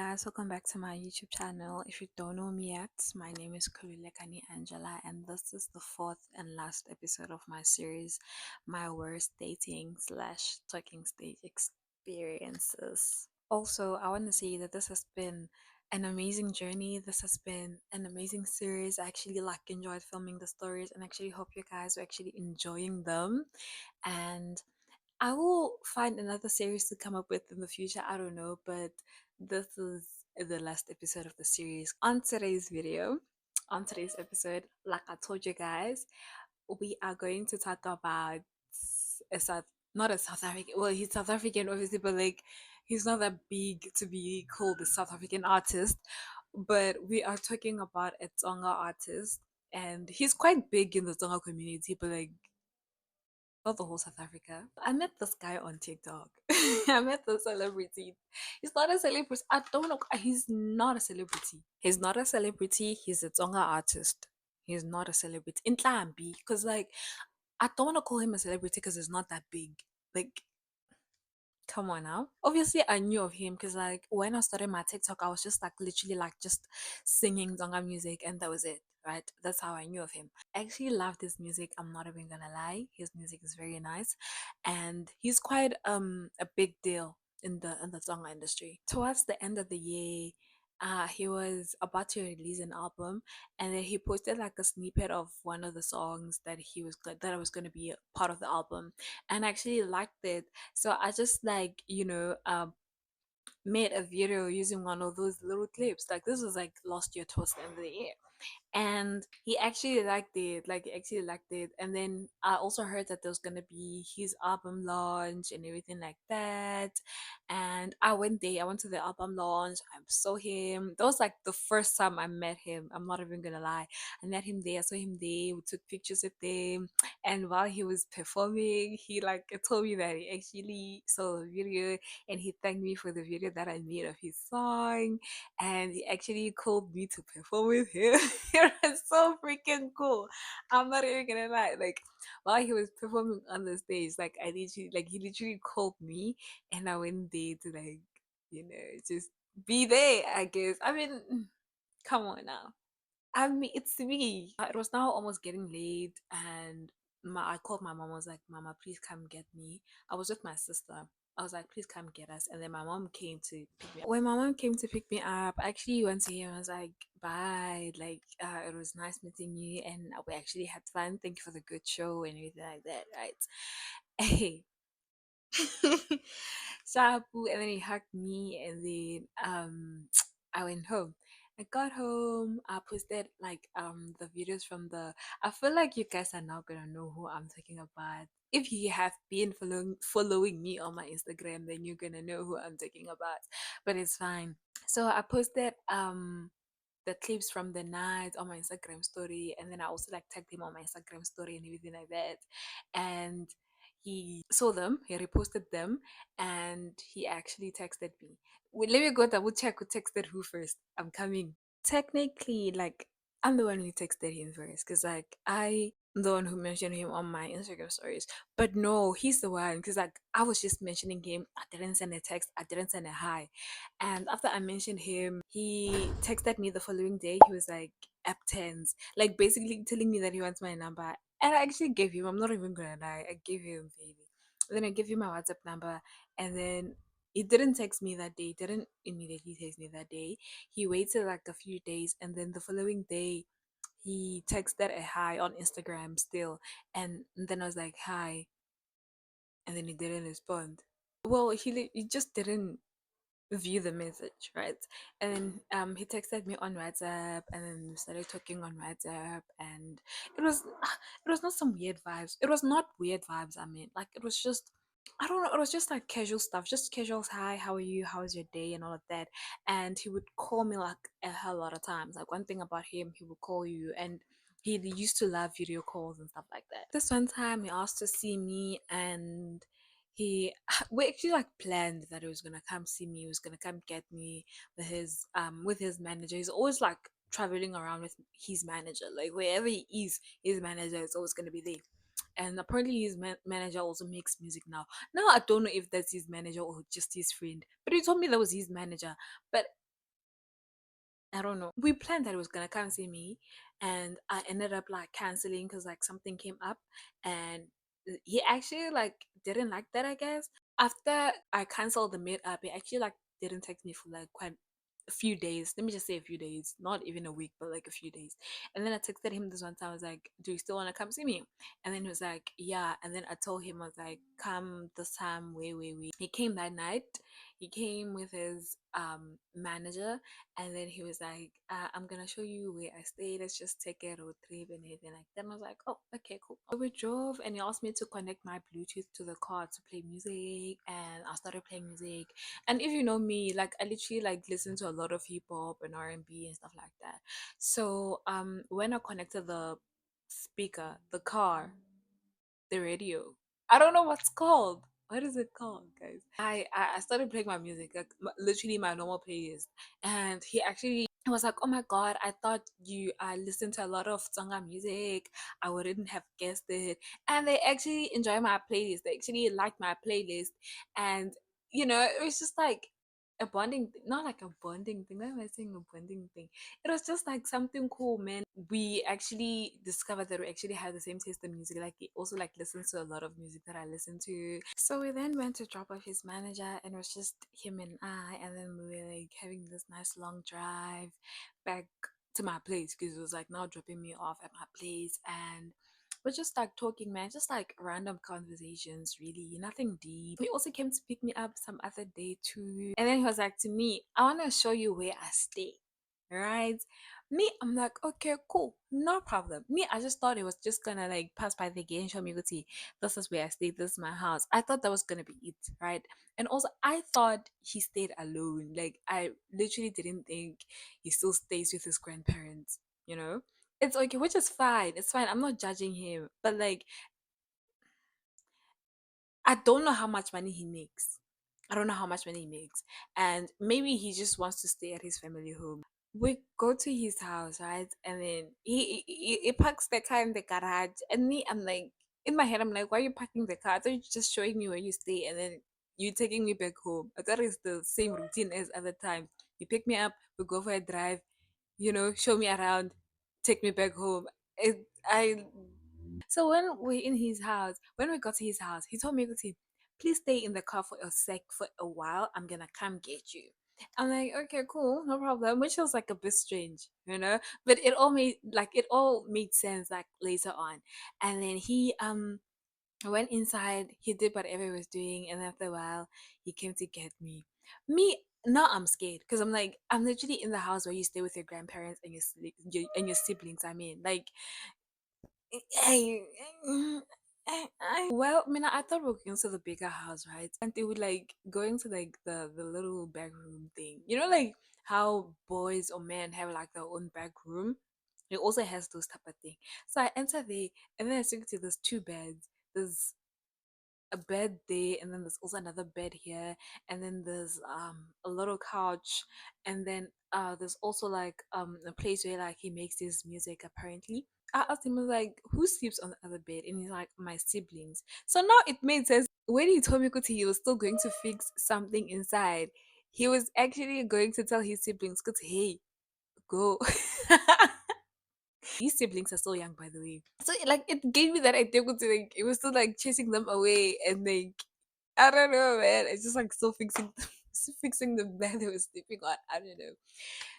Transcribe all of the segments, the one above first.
guys, welcome back to my YouTube channel. If you don't know me yet, my name is Kulilekani Angela, and this is the fourth and last episode of my series, My Worst Dating slash Talking Stage Experiences. Also, I want to say that this has been an amazing journey. This has been an amazing series. I actually enjoyed filming the stories and actually hope you guys are actually enjoying them. And I will find another series to come up with in the future. I don't know, but this is the last episode of the series. On today's episode, like I told you guys, we are going to talk about a South, not a South African. Well, he's South African, obviously, but he's not that big to be called a South African artist. But we are talking about a Tsonga artist, and he's quite big in the Tsonga community, but not the whole South Africa. I met this guy on TikTok. I met the celebrity. He's not a celebrity. I don't know. He's not a celebrity. He's not a celebrity. He's a Tsonga artist. He's not a celebrity. In Tlambi, because I don't want to call him a celebrity because he's not that big. Like come on now. Obviously, I knew of him because when I started my TikTok, I was just literally just singing Zonga music, and that was it. Right? That's how I knew of him. I actually love his music. I'm not even gonna lie. His music is very nice, and he's quite a big deal in the Zonga industry. Towards the end of the year, he was about to release an album, and then he posted a snippet of one of the songs that was going to be a part of the album, and I actually liked it. So I just made a video using one of those little clips. This was last year towards the end of the year, and he actually liked it. He actually liked it. And then I also heard that there was gonna be his album launch and everything like that. And I went there. I went to the album launch. I saw him. That was the first time I met him. I'm not even gonna lie. I met him there. I saw him there. We took pictures with him. And while he was performing, he told me that he actually saw the video, and he thanked me for the video that I made of his song, and he actually called me to perform with him. It was so freaking cool. I'm not even gonna lie. While he was performing on the stage, I literally he literally called me, and I went there to just be there. I guess. I mean, come on now. I mean, it's me. It was now almost getting late, and I called my mom. I was like, "Mama, please come get me." I was with my sister. I was like, "Please come get us." And then my mom came to pick me up. When my mom came to pick me up, I actually went to him. I was like, "Bye. It was nice meeting you, and we actually had fun. Thank you for the good show and everything like that, right?" Hey, Shabu, and then he hugged me, and then I went home. I got home. I posted the videos from the. I feel like you guys are now gonna know who I'm talking about. If you have been following me on my Instagram, then you're gonna know who I'm talking about. But it's fine. So I posted the clips from the night on my Instagram story, and then I also tagged him on my Instagram story and everything like that. And he saw them, he reposted them, and he actually texted me. Wait, let me go double check who texted who first. I'm coming. Technically, I'm the one who texted him first, because I'm the one who mentioned him on my Instagram stories. But no, he's the one, because I was just mentioning him. I didn't send a text, I didn't send a hi. And after I mentioned him, he texted me the following day. He was like, app tens, basically telling me that he wants my number. And I actually gave him, I'm not even gonna lie, I gave him, baby. Then I gave him my WhatsApp number, and then he didn't text me that day. He didn't immediately text me that day. He waited a few days, and then the following day he texted a hi on Instagram still. And then I was like, hi, and then he didn't respond. Well, he just didn't view the message, right? And then he texted me on WhatsApp, and then we started talking on WhatsApp, and it was it was not some weird vibes. It was not weird vibes, I mean. It was just, I don't know, it was just casual stuff, just casuals. Hi, how are you? How was your day? And all of that. And he would call me a hell lot of times. One thing about him, he would call you, and he used to love video calls and stuff like that. This one time he asked to see me, and he we actually planned that he was gonna come see me. He was gonna come get me with his manager. He's always traveling around with his manager. Wherever he is, his manager is always gonna be there. And apparently his manager also makes music now. Now I don't know if that's his manager or just his friend, but he told me that was his manager. But I don't know. We planned that he was gonna come see me, and I ended up like canceling because like something came up, and he actually like didn't like that. I guess after I canceled the meetup, he actually like didn't text me for like quite a few days. Let me just say a few days, not even a week, but like a few days. And then I texted him this one time. I was like, "Do you still want to come see me?" And then he was like, "Yeah." And then I told him I was like, "Come this time, way." He came that night. He came with his manager, and then he was like, "I'm gonna show you where I stay. Let's just take a road trip and everything like that." And I was like, "Oh, okay, cool." So we drove, and he asked me to connect my Bluetooth to the car to play music, and I started playing music. And if you know me, like I literally like listen to a lot of hip hop and R&B and stuff like that. So when I connected the speaker, the car, the radio. I don't know what's called. What is it called, guys? I started playing my music, like literally my normal playlist, and he actually was like, "Oh my god, I thought you listen to a lot of Tsonga music. I wouldn't have guessed it." And they actually enjoy my playlist. They actually like my playlist, and it was just like a bonding, not like a bonding thing. Why am I saying a bonding thing? It was just like something cool, man. We actually discovered that we actually had the same taste in music. Like he also like listens to a lot of music that I listen to. So we then went to drop off his manager, and it was just him and I, and then we were like having this nice long drive back to my place because it was like now dropping me off at my place, and we're just like talking, man, just like random conversations, really, nothing deep. He also came to pick me up some other day too. And then he was like to me, "I want to show you where I stay." Right? Me, I'm like, okay, cool, no problem. Me, I just thought it was just gonna like pass by the gate and show me, go see, this is where I stay, this is my house. I thought that was gonna be it, right? And also, I thought he stayed alone. Like, I literally didn't think he still stays with his grandparents, you know? It's okay, which is fine. It's fine. I'm not judging him. But like, I don't know how much money he makes. I don't know how much money he makes. And maybe he just wants to stay at his family home. We go to his house, right? And then he parks the car in the garage. And me, I'm like, in my head, I'm like, "Why are you parking the car? I thought you're just showing me where you stay, and then you taking me back home." I thought it's the same routine as other times. You pick me up, we go for a drive, show me around, take me back home. I So when we got to his house, he told me, "Kuti, please stay in the car for a sec for a while. I'm gonna come get you." I'm like, "Okay, cool, no problem," which was like a bit strange. But it all made sense like later on. And then he went inside, he did whatever he was doing, and after a while he came to get me. Me now I'm scared because I'm like, I'm literally in the house where you stay with your grandparents and your siblings. I mean, like, well, I mean, I thought we were going to the bigger house, right? And they would like going to like the little back room thing. You know, like how boys or men have like their own back room. It also has those type of thing. So I enter there, and then I see there's two beds. There's a bed there, and then there's also another bed here, and then there's a little couch, and then there's also like a place where like he makes his music apparently. I asked him, I was like, "Who sleeps on the other bed?" And he's like, "My siblings." So now it made sense. When he told me Kuti he was still going to fix something inside, he was actually going to tell his siblings, Kuti, hey, go. These siblings are so young, by the way. So like it gave me that idea to like it was still like chasing them away, and like I don't know, man. It's just like still fixing fixing the bed they were sleeping on. I don't know.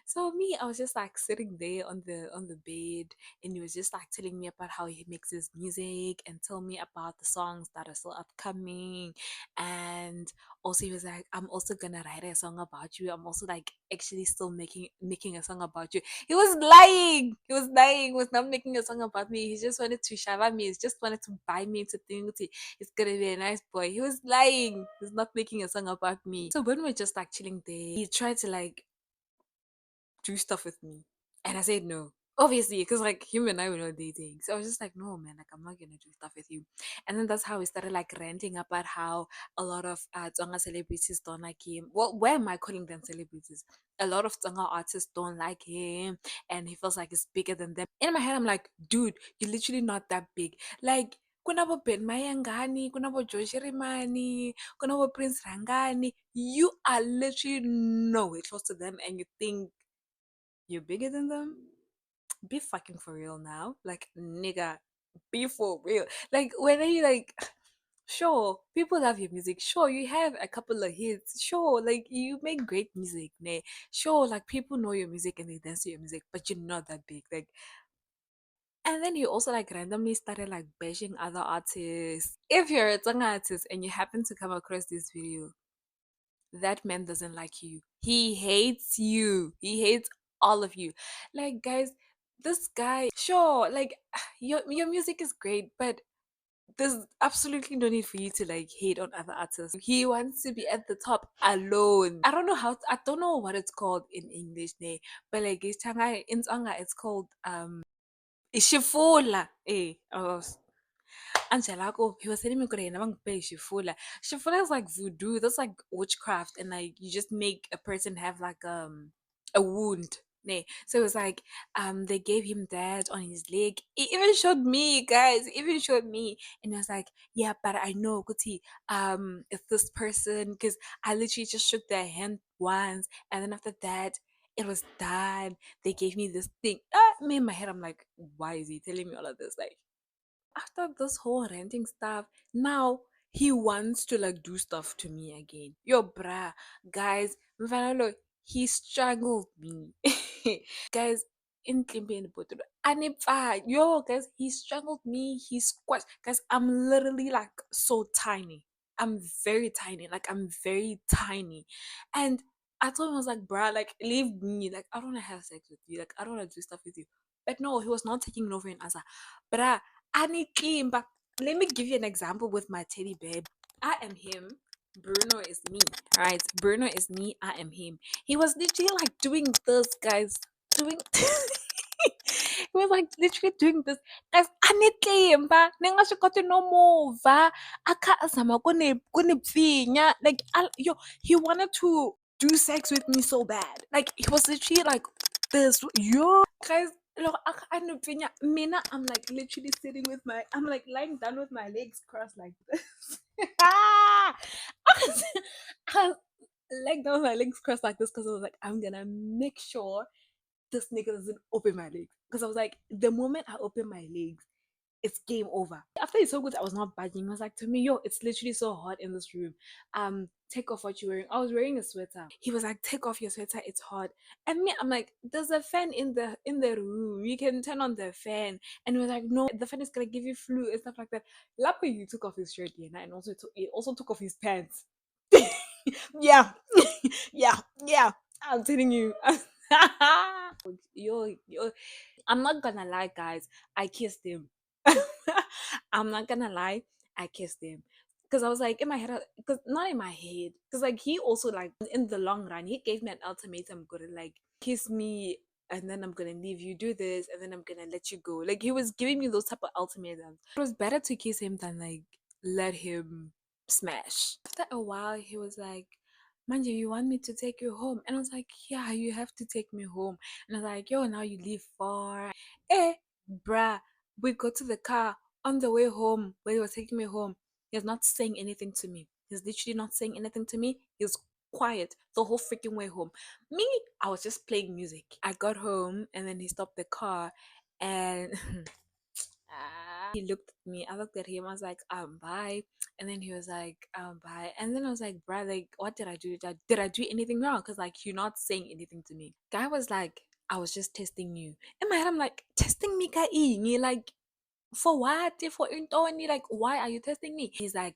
So me, I was just like sitting there on the bed, and he was just like telling me about how he makes his music and tell me about the songs that are still upcoming. And also he was like, "I'm also gonna write a song about you. I'm also like actually still making a song about you." He was lying. He was lying. He was not making a song about me. He just wanted to shava me. He just wanted to buy me into thinking he's gonna be a nice boy. He was lying. He's not making a song about me. So when we're just like chilling there, he tried to like do stuff with me. And I said no. Obviously, because like him and I were not dating. So I was just like, "No, man, like I'm not gonna do stuff with you." And then that's how we started like ranting about how a lot of Tsonga celebrities don't like him. Well, where am I calling them celebrities? A lot of Tsonga artists don't like him, and he feels like he's bigger than them. In my head, I'm like, "Dude, you're literally not that big. Like, kunabo Ben Mayangani, kunabo Joshi Rimani, kunabo Prince Rangani. You are literally nowhere close to them, and you think You're bigger than them? Be fucking for real now. Like, nigga, be for real. Like, when are you like, sure, people love your music. Sure, you have a couple of hits. Sure, like, you make great music, ne? Sure, like, people know your music and they dance to your music, but you're not that big. Like, and then you also like randomly started like bashing other artists. If you're a Tsonga artist and you happen to come across this video, that man doesn't like you. He hates you. He hates all of you. Like, guys, this guy, sure, like your music is great, but there's absolutely no need for you to like hate on other artists. He wants to be at the top alone. I don't know I don't know what it's called in English, ne? But like in Tsonga it's called Ishifula. Eh. Angelaco, he was telling me good never pay Shifula. Shifula is like voodoo. That's like witchcraft, and like you just make a person have like a wound. Nay. So it was like they gave him that on his leg. It even showed me, guys. It even showed me, and I was like, yeah, but I know, Kuti, it's this person because I literally just shook their hand once, and then after that. It was done. They gave me this thing. Me in my head, I'm like, why is he telling me all of this? Like, after this whole renting stuff, now he wants to like do stuff to me again. Yo, bruh, guys, Mfanelo, he strangled me. Guys, in Klimpini Potolo. Yo, guys, he strangled me. He squashed. Guys, I'm literally like so tiny. I'm very tiny. Like, I'm very tiny. And I told him, I was like, bruh, like, leave me. Like, I don't want to have sex with you. Like, I don't want to do stuff with you. But no, he was not taking it over an answer. Bruh, Anikim, let me give you an example with my teddy bear. I am him. Bruno is me. Right? Bruno is me. I am him. He was literally like doing this, guys. Doing. He was like literally doing this. Guys, anitimba. Ningashikote no mova. Aka asama kone pfinya. Like, yo, he wanted to do sex with me so bad. Like, he was literally like this. Yo, guys, look, I'm Mina, I'm like literally sitting with I'm like lying down with my legs crossed like this. I was, I was lying down with my legs crossed like this because I was like, I'm gonna make sure this nigga doesn't open my legs. Because I was like, the moment I open my legs, it's game over. After it's so good, I was not budging. I was like, to me, yo, it's literally so hot in this room. Take off what you're wearing. I was wearing a sweater. He was like, take off your sweater, it's hot. And me, I'm like, there's a fan in the room. You can turn on the fan. And he was like, no, the fan is gonna give you flu and stuff like that. Luckily, he took off his shirt, yeah, and also he also took off his pants. Yeah, yeah, yeah. I'm telling you. Yo, I'm not gonna lie, guys. I kissed him. I'm not gonna lie. I kissed him because I was like in my head, because not in my head, because like he also like in the long run he gave me an ultimatum, gonna like kiss me and then I'm gonna leave you, do this and then I'm gonna let you go. Like he was giving me those type of ultimatums. It was better to kiss him than like let him smash. After a while, he was like, Manje, you want me to take you home? And I was like, yeah, you have to take me home. And I was like, yo, now you leave far. Eh, bruh, we go to the car on the way home when he was taking me home. He's not saying anything to me. He's literally not saying anything to me. He's quiet the whole freaking way home. Me, I was just playing music. I got home and then he stopped the car and he looked at me. I looked at him. I was like, bye. And then he was like, bye. And then I was like, bruh, like, what did I do? Did I do anything wrong? Because, like, you're not saying anything to me. Guy was like, I was just testing you. In my head, I'm like, testing me, guy? Like, for what? For Intoni, like, why are you testing me? He's like,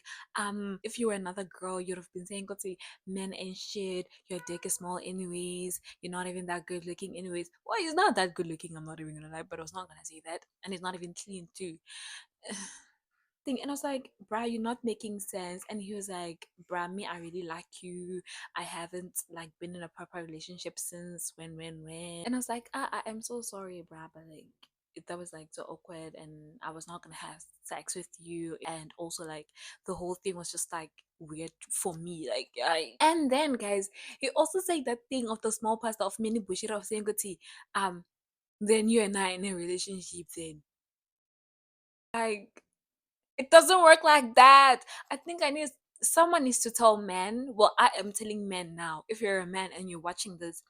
if you were another girl, you'd have been saying, go to men and shit. Your dick is small, anyways. You're not even that good looking, anyways. Well, he's not that good looking. I'm not even gonna lie, but I was not gonna say that, and he's not even clean too. Thing and I was like, bruh, you're not making sense. And he was like, bruh, me, I really like you. I haven't like been in a proper relationship since when. And I was like, I am so sorry, bruh, but like that was like so awkward and I was not gonna have sex with you. And also like the whole thing was just like weird for me. Like I and then guys, he also said that thing of the small pastor of mini bushira of saying, um, then you and I in a relationship then. Like it doesn't work like that. I think someone needs to tell men. Well, I am telling men now. If you're a man and you're watching this,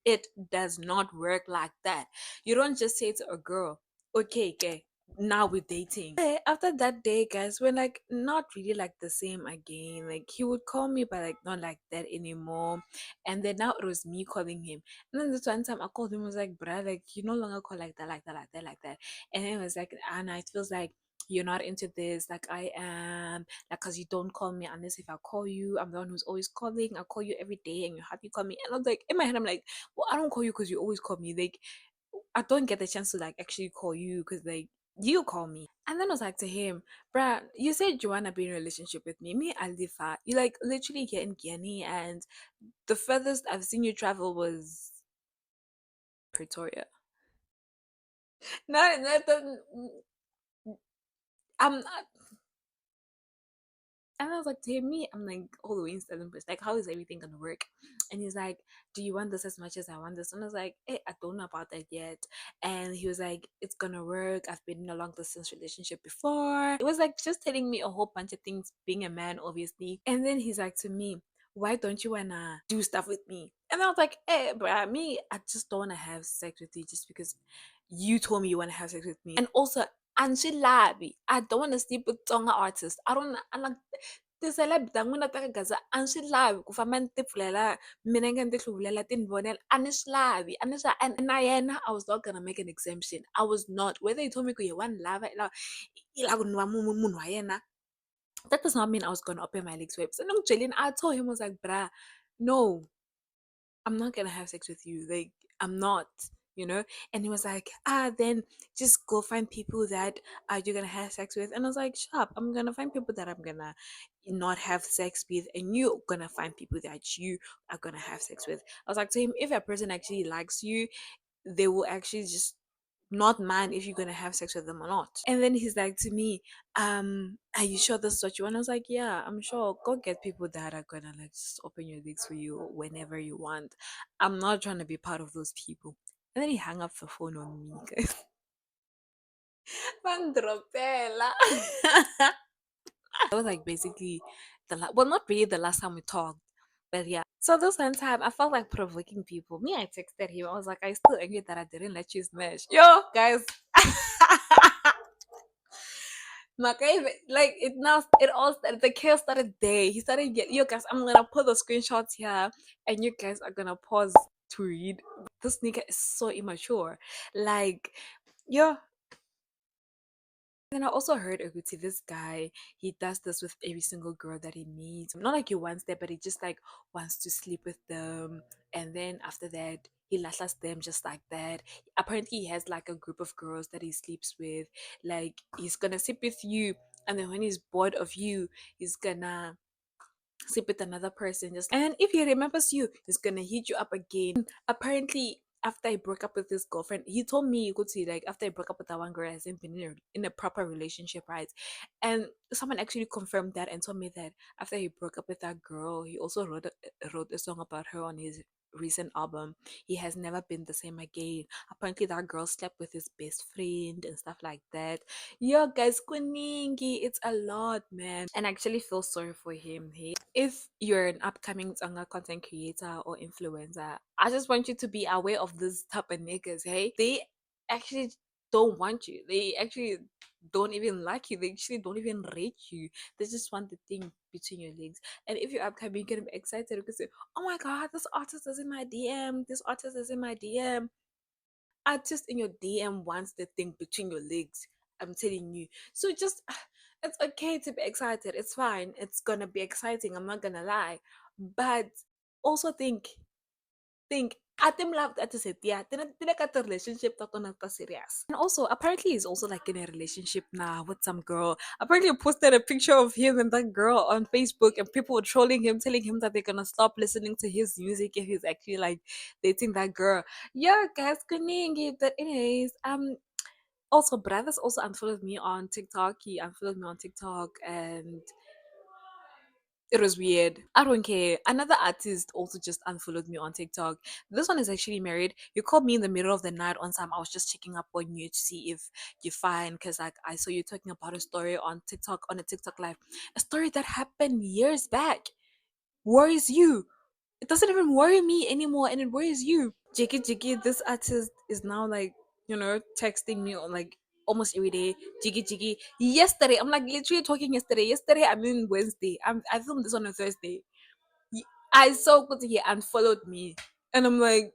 It does not work like that. You don't just say to a girl, okay, okay, now we're dating. After that day, guys, we're like not really like the same again. Like he would call me, but like not like that anymore. And then now it was me calling him. And then this one time I called him, I was like, bruh, like you no longer call like that, like that, like that, like that. And then it was like, Anna, it feels like you're not into this like I am, like because you don't call me unless if I call you, I'm the one who's always calling. I call you every day and you happy call me. And I was like, in my head I'm like, well, I don't call you because you always call me. Like I don't get the chance to like actually call you because like you call me. And then I was like to him, bruh, you said you wanna be in a relationship with me. Me, I live far. You like literally here in Guinea, and the furthest I've seen you travel was Pretoria. No, no, I'm not. And I was like, to me, I'm like all the way in Stellenbosch. Like, how is everything gonna work? And he's like, do you want this as much as I want this? And I was like, hey, I don't know about that yet. And he was like, it's gonna work. I've been in a long distance relationship before. It was like just telling me a whole bunch of things, being a man, obviously. And then he's like to me, why don't you wanna do stuff with me? And I was like, hey, bruh, me, I just don't wanna have sex with you just because you told me you wanna have sex with me. And also, Anshilabi. I don't want to sleep with Tonga artists. I like ti-celeb ta n'wina ta ka Gaza a ni swi lavi ku famba ni ti pfulela milenge ni ti hluvulela ti ni vonela a ni swi lavi a ni swi and na yena I was not gonna make an exemption. I was not, whether he told me ku ye wa ni lava i lava ku ni va munhu wa yena, that does not mean I was gonna open my legs for him. So no, Jalen, I told him, I was like, bruh, no, I'm not gonna have sex with you. Like, I'm not, you know? And he was like, then just go find people that you're gonna have sex with. And I was like, shut up. I'm gonna find people that I'm gonna not have sex with, and you're gonna find people that you are gonna have sex with. I was like to him, if a person actually likes you, they will actually just not mind if you're gonna have sex with them or not. And then he's like to me, are you sure this is what you want? I was like, yeah, I'm sure. Go get people that are gonna like just open your legs for you whenever you want. I'm not trying to be part of those people. And then he hung up the phone on me, guys. Mandropela. That was like basically well, not really the last time we talked, but yeah. So this one time, I felt like provoking people. Me, I texted him. I was like, I still angry that I didn't let you smash. Yo, guys. Like it now, it all started. The chaos started there. He started getting. Yo, guys, I'm gonna put the screenshots here, and you guys are gonna pause to read. This nigga is so immature. Like, yo, then I also heard Oguti, this guy, he does this with every single girl that he meets. Not like he wants them, but he just like wants to sleep with them. And then after that, he lashes them just like that. Apparently, he has like a group of girls that he sleeps with. Like, he's gonna sleep with you. And then when he's bored of you, he's gonna sleep with another person. Just and if he remembers you, he's gonna hit you up again. Apparently, after I broke up with his girlfriend, he told me you could see like after I broke up with that one girl, I hasn't been in a proper relationship, right? And someone actually confirmed that and told me that after he broke up with that girl, he also wrote a song about her on his recent album. He has never been the same again. Apparently that girl slept with his best friend and stuff like that. Yo guys, kuningi, it's a lot, man. And I actually feel sorry for him. Hey, if you're an upcoming Tsonga content creator or influencer, I just want you to be aware of this type of niggas. Hey, they actually don't want you. They actually don't even like you. They actually don't even rate you. They just want the thing between your legs. And if you're upcoming, you're gonna be excited because oh my god, this artist is in my DM. This artist is in my DM. Artist in your DM wants the thing between your legs. I'm telling you. So just it's okay to be excited. It's fine. It's gonna be exciting. I'm not gonna lie. But also think atim love at said yeah got the relationship that not serious. And also apparently he's also like in a relationship now with some girl. Apparently he posted a picture of him and that girl on Facebook, and people were trolling him, telling him that they're gonna stop listening to his music if he's actually like dating that girl. Yeah, guys, kuningi. But anyways, also brothers also unfollowed me on TikTok. He unfollowed me on TikTok, and it was weird. I don't care. Another artist also just unfollowed me on TikTok. This one is actually married. You called me in the middle of the night on time. I was just checking up on you to see if you're fine. Cause like I saw you talking about a story on TikTok on a TikTok live. A story that happened years back. Where is you? It doesn't even worry me anymore, and it worries you. Jiggy Jiggy, this artist is now like, texting me on like almost every day. Jiggy Jiggy. Yesterday, I'm like literally talking yesterday. Yesterday, I mean Wednesday. I filmed this on a Thursday. Y- I saw good he unfollowed me, and I'm like,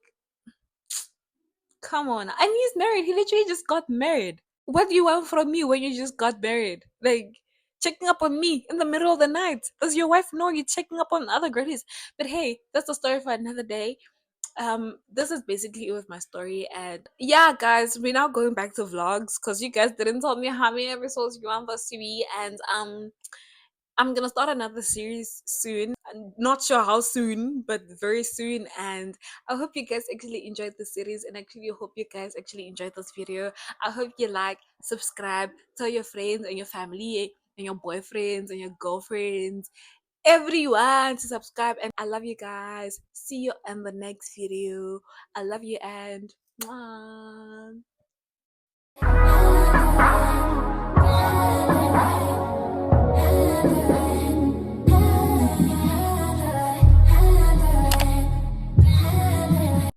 come on. And he's married. He literally just got married. What do you want from me when you just got married? Like checking up on me in the middle of the night. Does your wife know you're checking up on other girlies? But hey, that's a story for another day. This is basically it with my story, and yeah, guys, we're now going back to vlogs because you guys didn't tell me how many episodes you want us to be, and I'm gonna start another series soon. I'm not sure how soon, but very soon. And I hope you guys actually enjoyed the series, and actually hope you guys actually enjoyed this video. I hope you like, subscribe, tell your friends and your family and your boyfriends and your girlfriends, everyone to subscribe. And I love you guys. See you in the next video. I love you, and mwah.